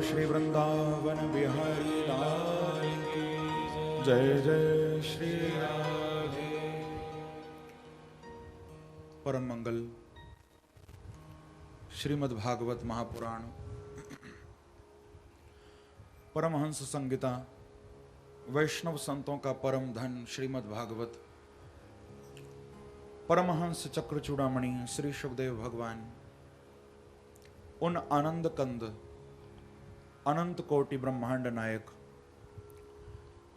श्री वृंदावन बिहारी लाल की जय जय श्री राधे। परम मंगल श्रीमद् भागवत महापुराण परमहंस संहिता वैष्णव संतों का परम धन श्रीमद् भागवत परमहंस चक्र चूड़ामणि श्री शुकदेव भगवान उन आनंद कंद अनंत कोटि ब्रह्मांड नायक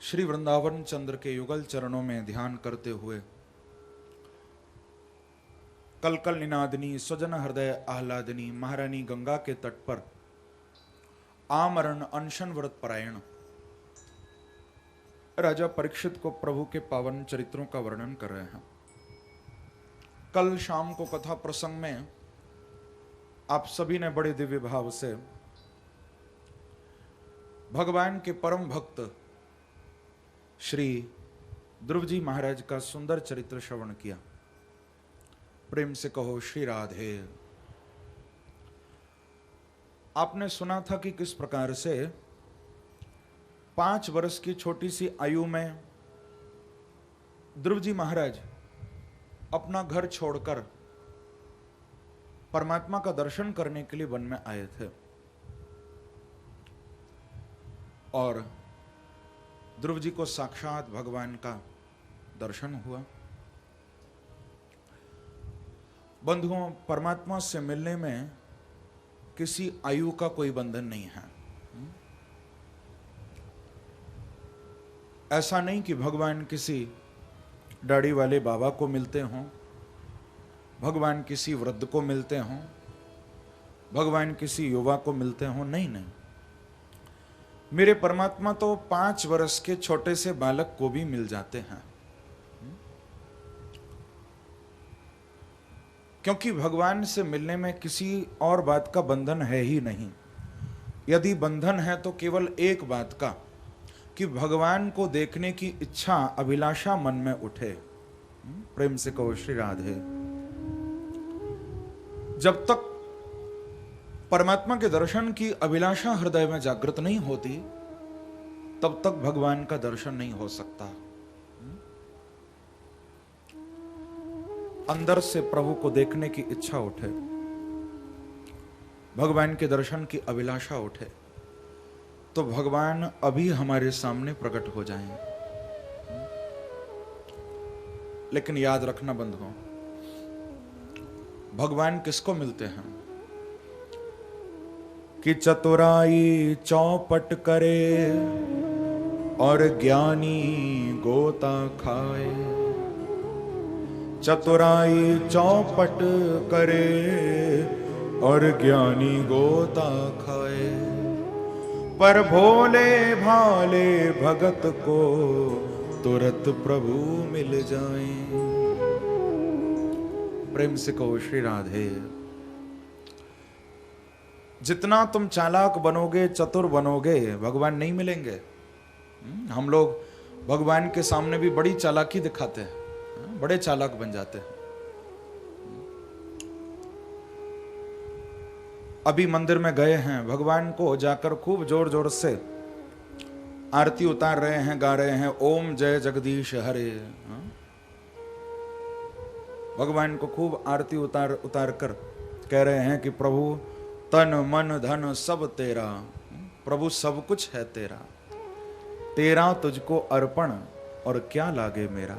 श्री वृंदावन चंद्र के युगल चरणों में ध्यान करते हुए कल कल निनादिनी स्वजन हृदय आह्लादिनी महारानी गंगा के तट पर आमरण अनशन व्रत परायण राजा परीक्षित को प्रभु के पावन चरित्रों का वर्णन कर रहे हैं। कल शाम को कथा प्रसंग में आप सभी ने बड़े दिव्य भाव से भगवान के परम भक्त श्री ध्रुव जी महाराज का सुंदर चरित्र श्रवण किया। प्रेम से कहो श्री राधे। आपने सुना था कि किस प्रकार से 5 वर्ष की छोटी सी आयु में ध्रुव जी महाराज अपना घर छोड़कर परमात्मा का दर्शन करने के लिए वन में आए थे और ध्रुव जी को साक्षात भगवान का दर्शन हुआ। बंधुओं, परमात्मा से मिलने में किसी आयु का कोई बंधन नहीं है। ऐसा नहीं कि भगवान किसी दाढ़ी वाले बाबा को मिलते हों, भगवान किसी वृद्ध को मिलते हों, भगवान किसी युवा को मिलते हों। नहीं नहीं, मेरे परमात्मा तो 5 वर्ष के छोटे से बालक को भी मिल जाते हैं, क्योंकि भगवान से मिलने में किसी और बात का बंधन है ही नहीं। यदि बंधन है तो केवल एक बात का, कि भगवान को देखने की इच्छा अभिलाषा मन में उठे। प्रेम से कहो श्री राधे। जब तक परमात्मा के दर्शन की अभिलाषा हृदय में जागृत नहीं होती तब तक भगवान का दर्शन नहीं हो सकता। अंदर से प्रभु को देखने की इच्छा उठे, भगवान के दर्शन की अभिलाषा उठे, तो भगवान अभी हमारे सामने प्रकट हो जाएं। लेकिन याद रखना बंधुओं, भगवान किसको मिलते हैं? कि चतुराई चौपट करे और ज्ञानी गोता खाए। चतुराई चौपट करे और ज्ञानी गोता खाए, पर भोले भाले भगत को तुरंत प्रभु मिल जाए। प्रेम से कहो श्री राधे। जितना तुम चालाक बनोगे, चतुर बनोगे, भगवान नहीं मिलेंगे। हम लोग भगवान के सामने भी बड़ी चालाकी दिखाते हैं, बड़े चालाक बन जाते हैं। अभी मंदिर में गए हैं, भगवान को जाकर खूब जोर जोर से आरती उतार रहे हैं, गा रहे हैं ओम जय जगदीश हरे। भगवान को खूब आरती उतार कर कह रहे हैं कि प्रभु तन मन धन सब तेरा, प्रभु सब कुछ है तेरा, तेरा तुझको अर्पण और क्या लागे मेरा।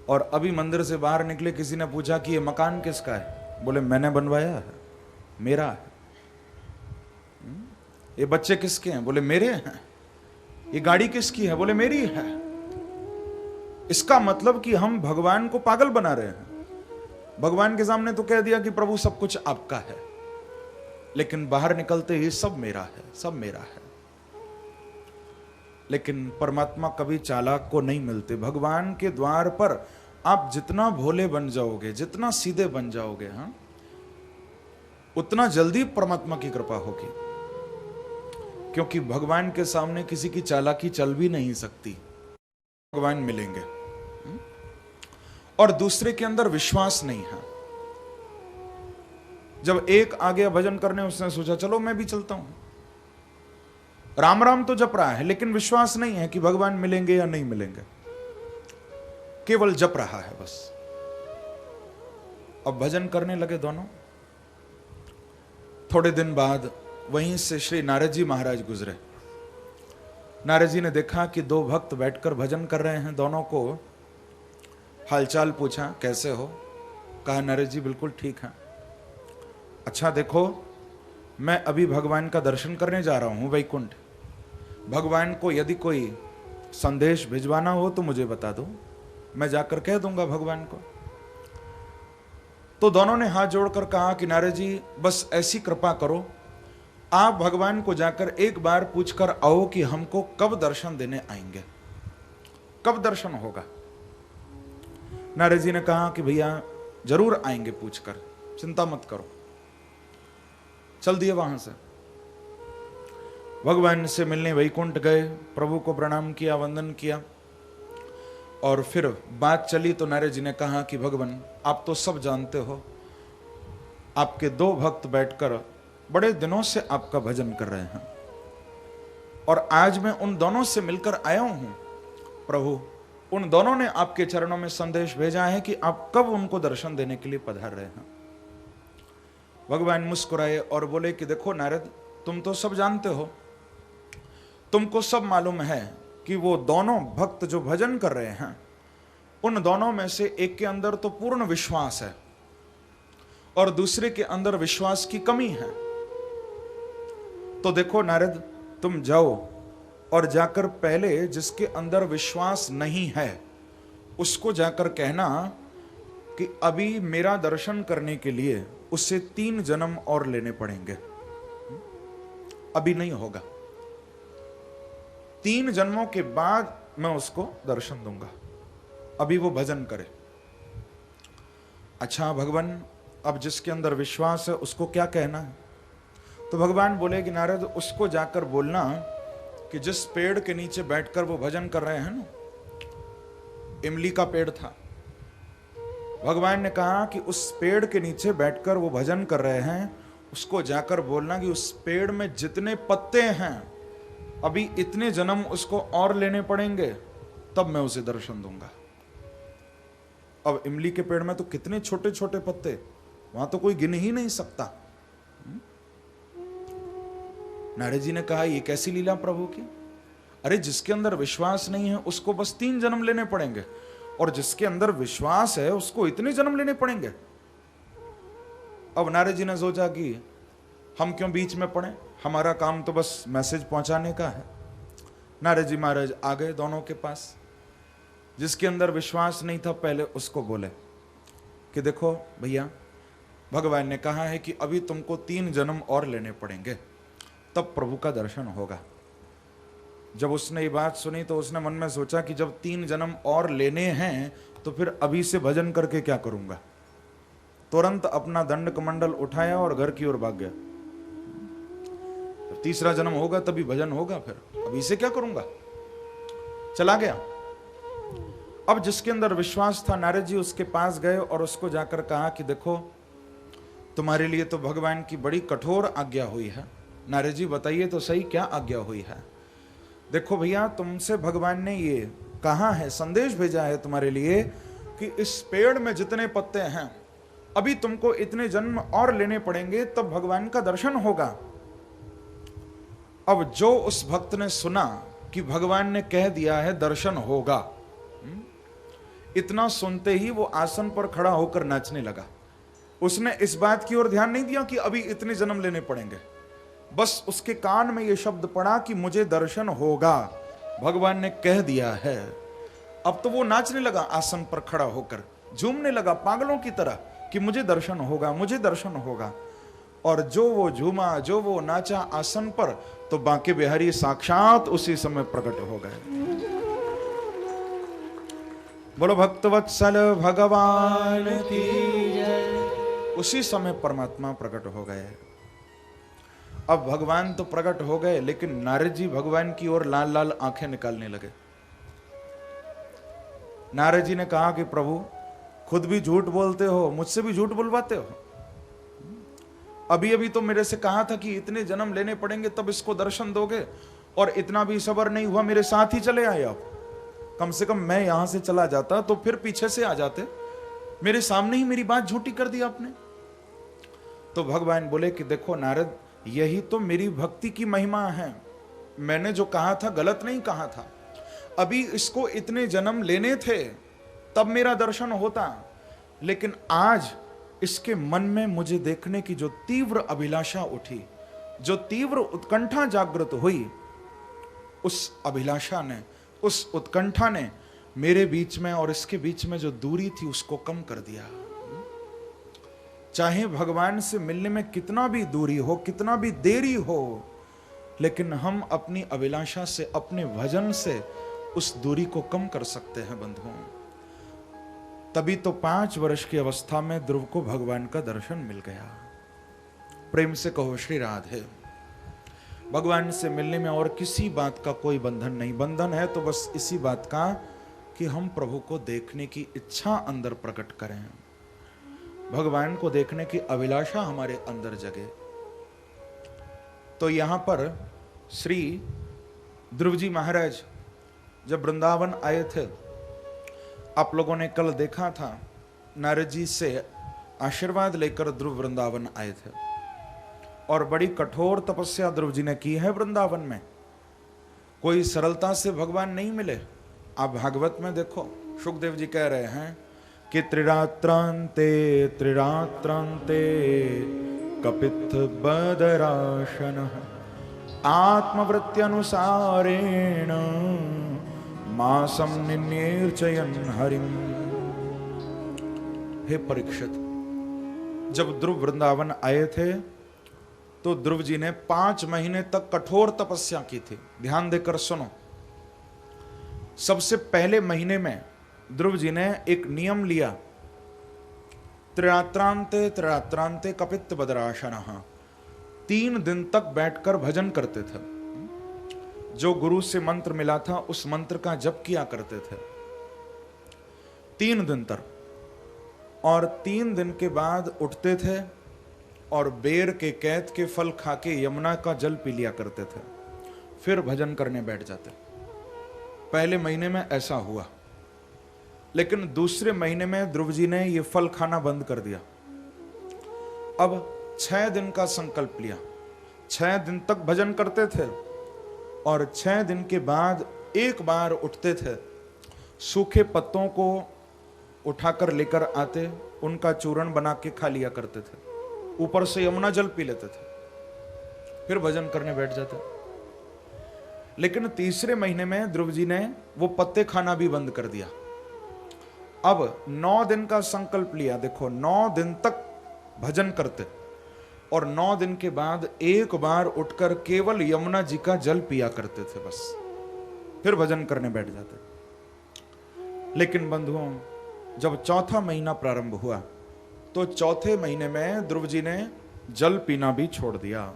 और अभी मंदिर से बाहर निकले, किसी ने पूछा कि ये मकान किसका है? बोले मैंने बनवाया है, मेरा है। ये बच्चे किसके हैं? बोले मेरे हैं। ये गाड़ी किसकी है? बोले मेरी है। इसका मतलब कि हम भगवान को पागल बना रहे हैं। भगवान के सामने तो कह दिया कि प्रभु सब कुछ आपका है, लेकिन बाहर निकलते ही सब मेरा है, सब मेरा है। लेकिन परमात्मा कभी चालाक को नहीं मिलते। भगवान के द्वार पर आप जितना भोले बन जाओगे, जितना सीधे बन जाओगे, हाँ, उतना जल्दी परमात्मा की कृपा होगी। क्योंकि भगवान के सामने किसी की चालाकी चल भी नहीं सकती। भगवान मिलेंगे और दूसरे के अंदर विश्वास नहीं है, जब एक आ गया भजन करने, उसने सोचा चलो मैं भी चलता हूं। राम राम तो जप रहा है, लेकिन विश्वास नहीं है कि भगवान मिलेंगे या नहीं मिलेंगे, केवल जप रहा है बस। अब भजन करने लगे दोनों। थोड़े दिन बाद वहीं से श्री नारद जी महाराज गुजरे। नारद जी ने देखा कि दो भक्त बैठकर भजन कर रहे हैं, दोनों को हालचाल पूछा, कैसे हो? कहा नारद जी बिल्कुल ठीक है। अच्छा देखो, मैं अभी भगवान का दर्शन करने जा रहा हूं वैकुंठ। भगवान को यदि कोई संदेश भिजवाना हो तो मुझे बता दो, मैं जाकर कह दूंगा भगवान को। तो दोनों ने हाथ जोड़कर कहा कि नारद जी बस ऐसी कृपा करो, आप भगवान को जाकर एक बार पूछकर आओ कि हमको कब दर्शन देने आएंगे, कब दर्शन होगा। नारद जी ने कहा कि भैया जरूर आएंगे पूछकर, चिंता मत करो। चल दिए वहां से। भगवान से मिलने वैकुंठ गए, प्रभु को प्रणाम किया, वंदन किया, और फिर बात चली तो नारद जी ने कहा कि भगवान आप तो सब जानते हो, आपके दो भक्त बैठकर बड़े दिनों से आपका भजन कर रहे हैं, और आज मैं उन दोनों से मिलकर आया हूं। प्रभु उन दोनों ने आपके चरणों में संदेश भेजा है कि आप कब उनको दर्शन देने के लिए पधार रहे हैं। भगवान मुस्कुराए और बोले कि देखो नारद, तुम तो सब जानते हो, तुमको सब मालूम है कि वो दोनों भक्त जो भजन कर रहे हैं, उन दोनों में से एक के अंदर तो पूर्ण विश्वास है और दूसरे के अंदर विश्वास की कमी है। तो देखो नारद, तुम जाओ और जाकर पहले जिसके अंदर विश्वास नहीं है उसको जाकर कहना कि अभी मेरा दर्शन करने के लिए उससे 3 जन्म और लेने पड़ेंगे, अभी नहीं होगा, 3 जन्मों के बाद मैं उसको दर्शन दूंगा, अभी वो भजन करे। अच्छा भगवान, अब जिसके अंदर विश्वास है उसको क्या कहना है? तो भगवान बोले कि नारद, उसको जाकर बोलना कि जिस पेड़ के नीचे बैठकर वो भजन कर रहे हैं ना, इमली का पेड़ था, भगवान ने कहा कि उस पेड़ के नीचे बैठकर वो भजन कर रहे हैं, उसको जाकर बोलना कि उस पेड़ में जितने पत्ते हैं अभी इतने जन्म उसको और लेने पड़ेंगे, तब मैं उसे दर्शन दूंगा। अब इमली के पेड़ में तो कितने छोटे छोटे पत्ते, वहां तो कोई गिन ही नहीं सकता। नारद जी ने कहा ये कैसी लीला प्रभु की? अरे जिसके अंदर विश्वास नहीं है उसको बस 3 जन्म लेने पड़ेंगे, और जिसके अंदर विश्वास है उसको इतने जन्म लेने पड़ेंगे। अब नारद जी ने सोचा कि हम क्यों बीच में पड़े, हमारा काम तो बस मैसेज पहुंचाने का है। नारद जी महाराज आ गए दोनों के पास। जिसके अंदर विश्वास नहीं था पहले उसको बोले कि देखो भैया, भगवान ने कहा है कि अभी तुमको 3 जन्म और लेने पड़ेंगे, तब प्रभु का दर्शन होगा। जब उसने ये बात सुनी तो उसने मन में सोचा कि जब 3 जन्म और लेने हैं तो फिर अभी से भजन करके क्या करूंगा। तुरंत अपना दंड कमंडल उठाया और घर की ओर भाग गया। जब 3रा जन्म होगा तभी भजन होगा, फिर अभी से क्या करूंगा, चला गया। अब जिसके अंदर विश्वास था, नारद जी उसके पास गए और उसको जाकर कहा कि देखो तुम्हारे लिए तो भगवान की बड़ी कठोर आज्ञा हुई है। नारद जी बताइए तो सही, क्या आज्ञा हुई है? देखो भैया, तुमसे भगवान ने ये कहा है, संदेश भेजा है तुम्हारे लिए कि इस पेड़ में जितने पत्ते हैं अभी तुमको इतने जन्म और लेने पड़ेंगे, तब भगवान का दर्शन होगा। अब जो उस भक्त ने सुना कि भगवान ने कह दिया है दर्शन होगा, इतना सुनते ही वो आसन पर खड़ा होकर नाचने लगा। उसने इस बात की ओर ध्यान नहीं दिया कि अभी इतने जन्म लेने पड़ेंगे, बस उसके कान में ये शब्द पड़ा कि मुझे दर्शन होगा, भगवान ने कह दिया है। अब तो वो नाचने लगा, आसन पर खड़ा होकर झूमने लगा पागलों की तरह कि मुझे दर्शन होगा, मुझे दर्शन होगा। और जो वो झूमा, जो वो नाचा आसन पर, तो बांके बिहारी साक्षात उसी समय प्रकट हो गए। बोलो भक्तवत्सल भगवान की जय। उसी समय परमात्मा प्रकट हो गए। अब भगवान तो प्रकट हो गए, लेकिन नारद जी भगवान की ओर लाल लाल आंखें निकालने लगे। नारद जी ने कहा कि प्रभु खुद भी झूठ बोलते हो, मुझसे भी झूठ बुलवाते हो। अभी अभी तो मेरे से कहा था कि इतने जन्म लेने पड़ेंगे तब इसको दर्शन दोगे, और इतना भी सब्र नहीं हुआ, मेरे साथ ही चले आए आप। कम से कम मैं यहां से चला जाता तो फिर पीछे से आ जाते, मेरे सामने ही मेरी बात झूठी कर दी आपने। तो भगवान बोले कि देखो नारद, यही तो मेरी भक्ति की महिमा है। मैंने जो कहा था गलत नहीं कहा था। अभी इसको इतने जन्म लेने थे तब मेरा दर्शन होता, लेकिन आज इसके मन में मुझे देखने की जो तीव्र अभिलाषा उठी, जो तीव्र उत्कंठा जागृत हुई, उस अभिलाषा ने, उस उत्कंठा ने मेरे बीच में और इसके बीच में जो दूरी थी उसको कम कर दिया। चाहे भगवान से मिलने में कितना भी दूरी हो, कितना भी देरी हो, लेकिन हम अपनी अभिलाषा से, अपने भजन से उस दूरी को कम कर सकते हैं बंधुओं। तभी तो 5 वर्ष की अवस्था में ध्रुव को भगवान का दर्शन मिल गया। प्रेम से कहो श्री राधे। भगवान से मिलने में और किसी बात का कोई बंधन नहीं। बंधन है तो बस इसी बात का कि हम प्रभु को देखने की इच्छा अंदर प्रकट करें, भगवान को देखने की अभिलाषा हमारे अंदर जगे। तो यहां पर श्री ध्रुव जी महाराज जब वृंदावन आए थे, आप लोगों ने कल देखा था, नारद जी से आशीर्वाद लेकर ध्रुव वृंदावन आए थे, और बड़ी कठोर तपस्या ध्रुव जी ने की है वृंदावन में। कोई सरलता से भगवान नहीं मिले। आप भागवत में देखो, सुखदेव जी कह रहे हैं कि त्रिरात्रांते त्रिरात्रांते कपित्थ बदराशन आत्मवृत्त्यनुसारेण मासम निन्येर्चयन् हरिम। हे परीक्षित, जब ध्रुव वृंदावन आए थे तो ध्रुव जी ने 5 महीने तक कठोर तपस्या की थी। ध्यान देकर सुनो। सबसे पहले महीने में ध्रुव जी ने एक नियम लिया, त्रिरात्रांते त्रिरात्रांते कपित्थ बदराशनः। 3 दिन तक बैठकर भजन करते थे। जो गुरु से मंत्र मिला था उस मंत्र का जप किया करते थे 3 दिन तक, और 3 दिन के बाद उठते थे और बेर के कैत के फल खा के यमुना का जल पी लिया करते थे, फिर भजन करने बैठ जाते। पहले महीने में ऐसा हुआ, लेकिन दूसरे महीने में ध्रुव जी ने यह फल खाना बंद कर दिया। अब 6 दिन का संकल्प लिया। 6 दिन तक भजन करते थे और 6 दिन के बाद एक बार उठते थे, सूखे पत्तों को उठाकर लेकर आते, उनका चूर्ण बना के खा लिया करते थे, ऊपर से यमुना जल पी लेते थे, फिर भजन करने बैठ जाते। लेकिन तीसरे महीने में ध्रुव जी ने वो पत्ते खाना भी बंद कर दिया। अब 9 दिन का संकल्प लिया। देखो, 9 दिन तक भजन करते और 9 दिन के बाद एक बार उठकर केवल यमुना जी का जल पिया करते थे, बस, फिर भजन करने बैठ जाते। लेकिन बंधुओं, जब चौथा महीना प्रारंभ हुआ तो चौथे महीने में ध्रुव जी ने जल पीना भी छोड़ दिया।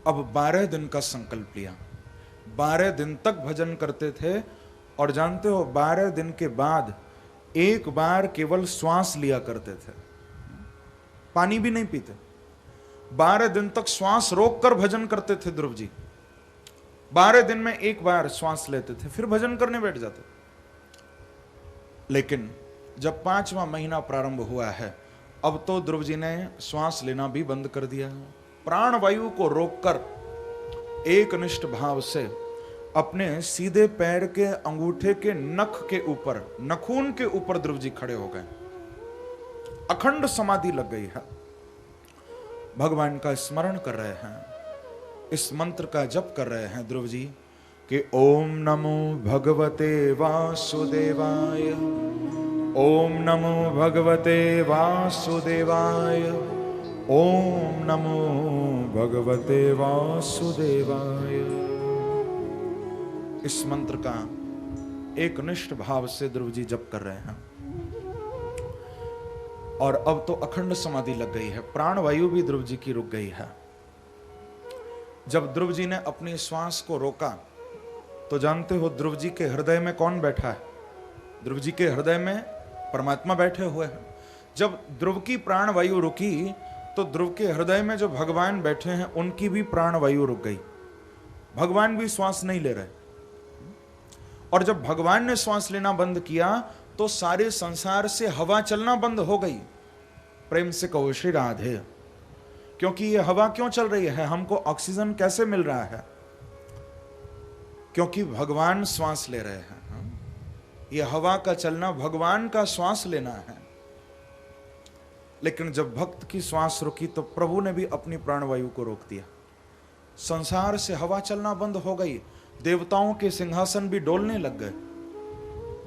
अब 12 दिन का संकल्प लिया। 12 दिन तक भजन करते थे, और जानते हो 12 दिन के बाद एक बार केवल श्वास लिया करते थे, पानी भी नहीं पीते। 12 दिन तक श्वास रोककर भजन करते थे ध्रुव जी। 12 दिन में एक बार श्वास लेते थे, फिर भजन करने बैठ जाते। लेकिन जब 5वां महीना प्रारंभ हुआ है, अब तो ध्रुव जी ने श्वास लेना भी बंद कर दिया। प्राणवायु को रोककर एकनिष्ठ भाव से अपने सीधे पैर के अंगूठे के नख के ऊपर, नखून के ऊपर ध्रुव जी खड़े हो गए। अखंड समाधि लग गई है। भगवान का स्मरण कर रहे हैं, इस मंत्र का जप कर रहे हैं ध्रुव जी कि ओम नमो भगवते वासुदेवाय, ओम नमो भगवते वासुदेवाय, ओम नमो भगवते वासुदेवाय। इस मंत्र का एक निष्ठ भाव से ध्रुव जी जप कर रहे हैं, और अब तो अखंड समाधि लग गई है। प्राणवायु भी ध्रुव जी की रुक गई है। जब ध्रुव जी ने अपनी श्वास को रोका तो जानते हो ध्रुव जी के हृदय में कौन बैठा है? ध्रुव जी के हृदय में परमात्मा बैठे हुए हैं। जब ध्रुव की प्राणवायु रुकी तो ध्रुव के हृदय में जो भगवान बैठे हैं उनकी भी प्राण वायु रुक गई, भगवान भी श्वास नहीं ले रहे। और जब भगवान ने श्वास लेना बंद किया तो सारे संसार से हवा चलना बंद हो गई। प्रेम से कहो श्री राधे। क्योंकि ये हवा क्यों चल रही है, हमको ऑक्सीजन कैसे मिल रहा है? क्योंकि भगवान श्वास ले रहे हैं। ये हवा का चलना भगवान का श्वास लेना है। लेकिन जब भक्त की श्वास रुकी तो प्रभु ने भी अपनी प्राणवायु को रोक दिया, संसार से हवा चलना बंद हो गई। देवताओं के सिंहासन भी डोलने लग गए,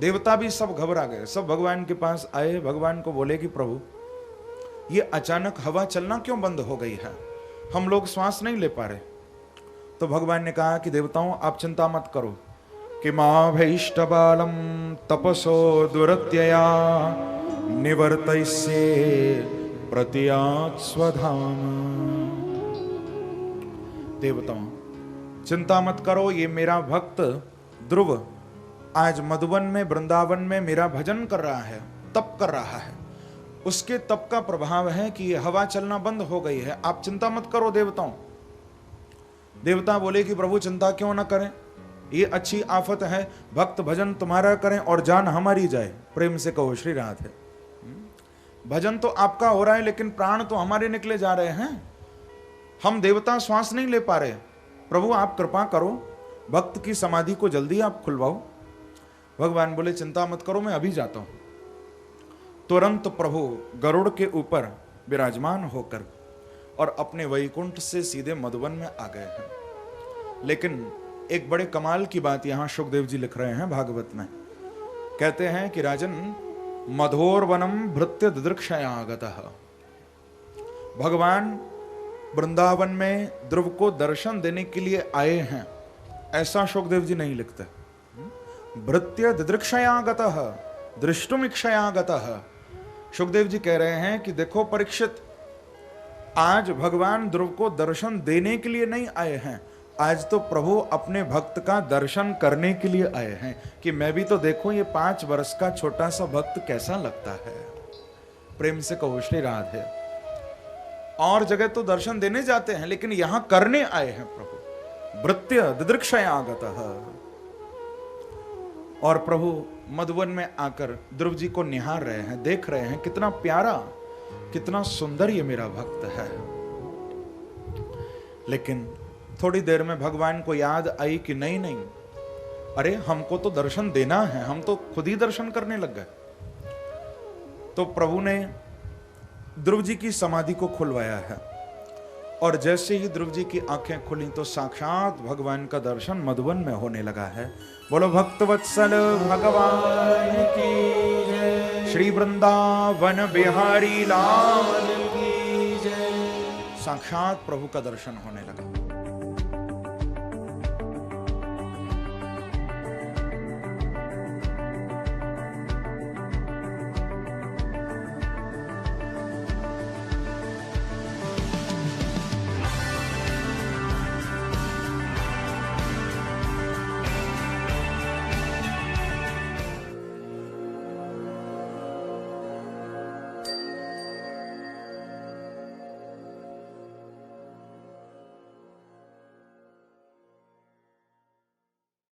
देवता भी सब घबरा गए, सब भगवान के पास आए, भगवान को बोले कि प्रभु ये अचानक हवा चलना क्यों बंद हो गई है, हम लोग श्वास नहीं ले पा रहे। तो भगवान ने कहा कि देवताओं आप चिंता मत करो कि मां भैष्टबालम तपसो दुरत्यया निवर्तयिष्ये प्रत्यात् स्वधाम। देवताओं चिंता मत करो, ये मेरा भक्त ध्रुव आज मधुवन में वृंदावन में मेरा भजन कर रहा है, तप कर रहा है, उसके तप का प्रभाव है कि ये हवा चलना बंद हो गई है, आप चिंता मत करो देवताओं। देवता बोले कि प्रभु चिंता क्यों ना करें, ये अच्छी आफत है, भक्त भजन तुम्हारा करें और जान हमारी जाए। प्रेम से कहो श्री राधे। भजन तो आपका हो रहा है लेकिन प्राण तो हमारे निकले जा रहे हैं, हम देवता श्वास नहीं ले पा रहे। प्रभु आप कृपा करो, भक्त की समाधि को जल्दी आप खुलवाओ। भगवान बोले चिंता मत करो, मैं अभी जाता हूं। तुरंत प्रभु गरुड़ के ऊपर विराजमान होकर और अपने वैकुंठ से सीधे मधुवन में आ गए हैं। लेकिन एक बड़े कमाल की बात यहां सुखदेव जी लिख रहे हैं भागवत में, कहते हैं कि राजन मधोरवनम भृत्य दिदृक्षयागतः। भगवान वृंदावन में ध्रुव को दर्शन देने के लिए आए हैं, ऐसा सुखदेव जी नहीं लिखते। भृत्य दिदृक्षयागतः दृष्टुम इक्षयागतः। सुखदेव जी कह रहे हैं कि देखो परीक्षित, आज भगवान ध्रुव को दर्शन देने के लिए नहीं आए हैं, आज तो प्रभु अपने भक्त का दर्शन करने के लिए आए हैं कि मैं भी तो देखो ये 5 वर्ष का छोटा सा भक्त कैसा लगता है। प्रेम से कहो श्री राधे। और जगह तो दर्शन देने जाते हैं लेकिन यहां करने आए हैं प्रभु। भृत्य दिदृक्षयागतः। और प्रभु मधुवन में आकर ध्रुव जी को निहार रहे हैं, देख रहे हैं कितना प्यारा कितना सुंदर ये मेरा भक्त है। लेकिन थोड़ी देर में भगवान को याद आई कि नहीं नहीं, अरे हमको तो दर्शन देना है, हम तो खुद ही दर्शन करने लग गए। तो प्रभु ने ध्रुव जी की समाधि को खुलवाया है और जैसे ही ध्रुव जी की आंखें खुली तो साक्षात भगवान का दर्शन मधुवन में होने लगा है। बोलो भक्तवत्सल भगवान की जय, श्री वृंदावन बिहारी लाल की जय। साक्षात प्रभु का दर्शन होने लगा।